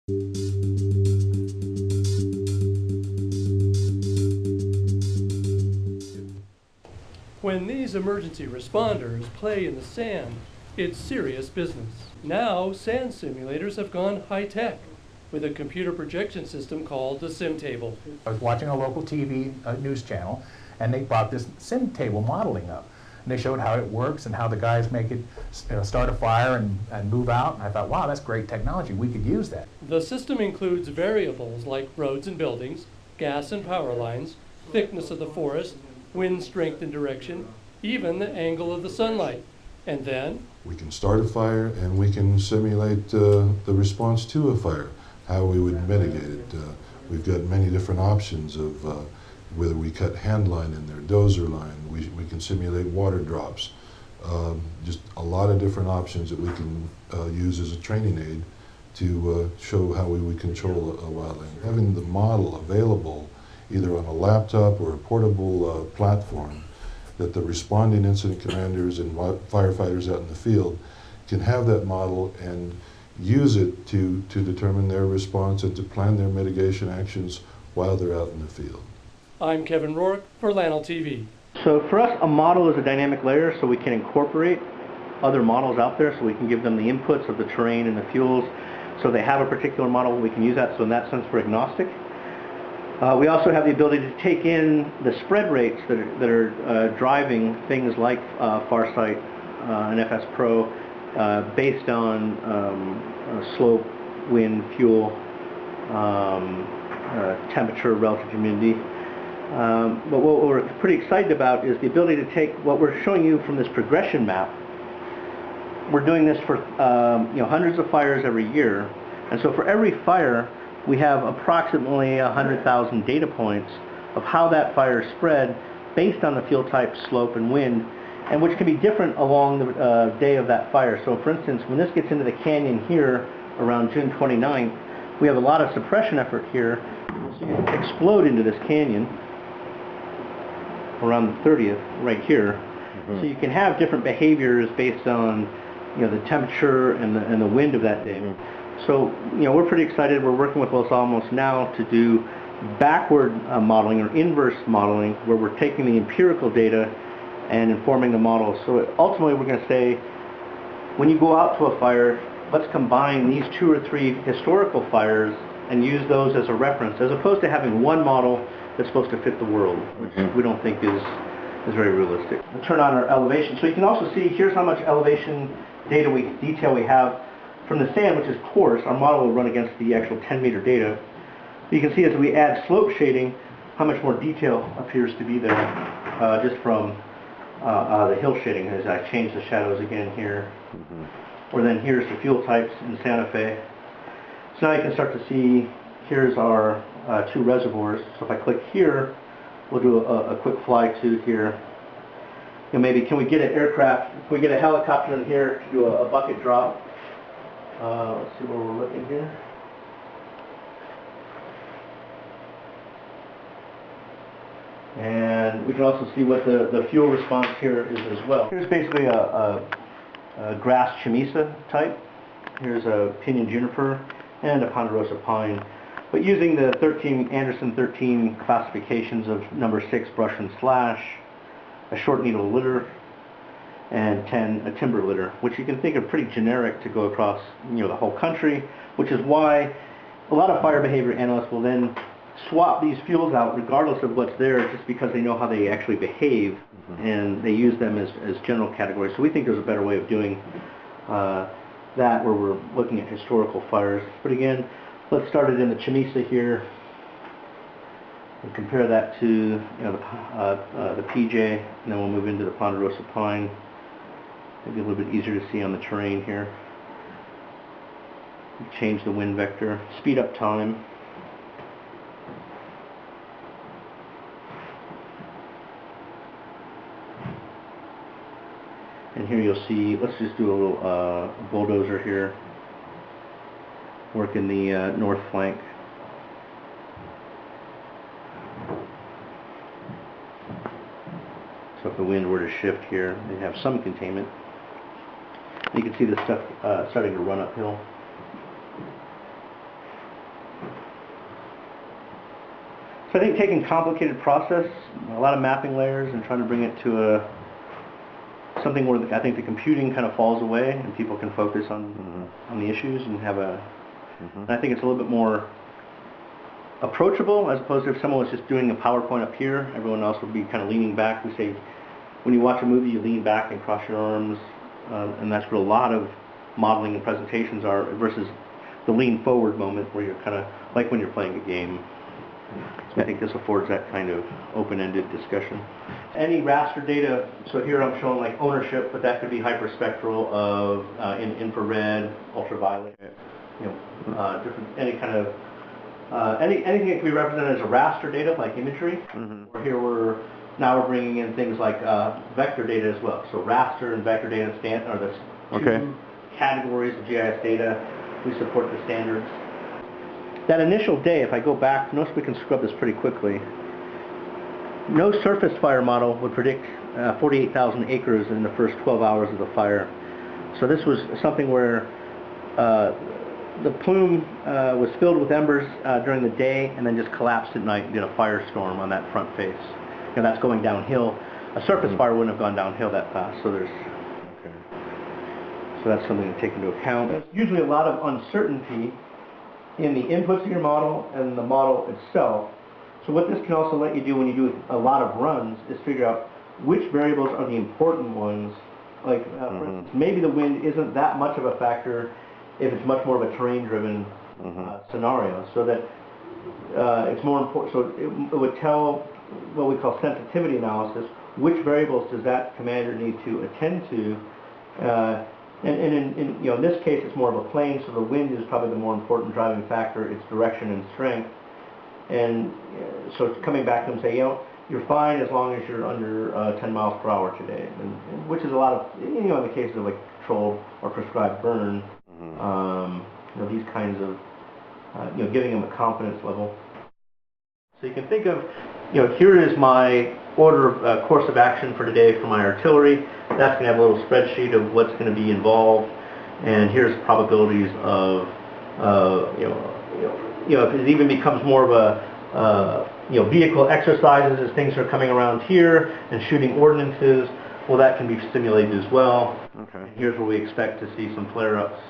When these emergency responders play in the sand, it's serious business. Now, sand simulators have gone high-tech with a computer projection system called the Simtable. I was watching a local TV news channel, and they brought this Simtable modeling up. And they showed how it works and how the guys make it start a fire and move out. And I thought, wow, that's great technology. We could use that. The system includes variables like roads and buildings, gas and power lines, thickness of the forest, wind strength and direction, even the angle of the sunlight. And then we can start a fire and we can simulate the response to a fire, how we would mitigate it. We've got many different options of whether we cut hand line in there, dozer line, we can simulate water drops. Just a lot of different options that we can use as a training aid to show how we would control a wildland. Having the model available either on a laptop or a portable platform that the responding incident commanders and firefighters out in the field can have that model and use it to determine their response and to plan their mitigation actions while they're out in the field. I'm Kevin Rourke for Lannel TV. So for us, a model is a dynamic layer, so we can incorporate other models out there, so we can give them the inputs of the terrain and the fuels. So they have a particular model, we can use that, so in that sense we're agnostic. We also have the ability to take in the spread rates that are driving things like Farsight and FS Pro based on slope, wind, fuel, temperature, relative humidity. But what we're pretty excited about is the ability to take what we're showing you from this progression map. We're doing this for hundreds of fires every year, and so for every fire we have approximately 100,000 data points of how that fire spread based on the fuel type, slope, and wind, and which can be different along the day of that fire. So for instance, when this gets into the canyon here around June 29th, we have a lot of suppression effort here. You'll see it explode into this canyon around the 30th, right here. So you can have different behaviors based on the temperature and the wind of that day. So, we're pretty excited. We're working with Los Alamos now to do backward modeling or inverse modeling, where we're taking the empirical data and informing the model. So ultimately we're going to say, when you go out to a fire, let's combine these 2 or 3 historical fires and use those as a reference, as opposed to having one model that's supposed to fit the world, which we don't think is very realistic. We'll turn on our elevation. So you can also see, here's how much elevation detail we have from the sand, which is coarse. Our model will run against the actual 10-meter data. You can see as we add slope shading, how much more detail appears to be there just from the hill shading as I change the shadows again here. Or then here's the fuel types in Santa Fe. So now you can start to see, here's our 2 reservoirs. So if I click here, we'll do a quick fly to here. Maybe can we get an aircraft, can we get a helicopter in here to do a bucket drop? Let's see where we're looking here. And we can also see what the fuel response here is as well. Here's basically a grass chamisa type. Here's a pinyon juniper and a ponderosa pine. But using the Anderson 13 classifications of number 6 brush and slash, a short needle litter, and 10 a timber litter, which you can think of pretty generic to go across the whole country, which is why a lot of fire behavior analysts will then swap these fuels out regardless of what's there, just because they know how they actually behave, and they use them as general categories. So we think there's a better way of doing that, where we're looking at historical fires. But again, let's start it in the chamisa here and compare that to the PJ, and then we'll move into the ponderosa pine. Maybe a little bit easier to see on the terrain here. Change the wind vector, speed up time. And here you'll see, let's just do a little bulldozer here, work in the north flank. So if the wind were to shift here, they have some containment. You can see the stuff starting to run uphill. So I think taking complicated process, a lot of mapping layers, and trying to bring it to something where I think the computing kind of falls away and people can focus on the issues and have a. And I think it's a little bit more approachable, as opposed to if someone was just doing a PowerPoint up here, everyone else would be kind of leaning back. We say when you watch a movie, you lean back and cross your arms, and that's where a lot of modeling and presentations are, versus the lean forward moment where you're kind of like when you're playing a game. So I think this affords that kind of open-ended discussion. Any raster data, so here I'm showing like ownership, but that could be hyperspectral of in infrared, ultraviolet, different, any kind of, anything that can be represented as a raster data, like imagery. Or here we're bringing in things like vector data as well. So raster and vector data are the two categories of GIS data. We support the standards. That initial day, if I go back, notice we can scrub this pretty quickly. No surface fire model would predict 48,000 acres in the first 12 hours of the fire. So this was something where the plume was filled with embers during the day and then just collapsed at night and did a firestorm on that front face. And that's going downhill. A surface fire wouldn't have gone downhill that fast. So so that's something to take into account. There's usually a lot of uncertainty in the inputs of your model and the model itself. So what this can also let you do when you do a lot of runs is figure out which variables are the important ones. Like, for instance, maybe the wind isn't that much of a factor if it's much more of a terrain-driven scenario. So that it's more important. So it would tell what we call sensitivity analysis. Which variables does that commander need to attend to? And in this case, it's more of a plane, so the wind is probably the more important driving factor, its direction and strength. And so it's coming back to them and say, you're fine as long as you're under 10 miles per hour today, and which is a lot of, in the case of like controlled or prescribed burn, these kinds of, giving them a confidence level. So you can think of, here is my order of course of action for today for my artillery. That's going to have a little spreadsheet of what's going to be involved, and here's probabilities of, if it even becomes more of a, vehicle exercises as things are coming around here and shooting ordnances, well, that can be simulated as well. And here's where we expect to see some flare-ups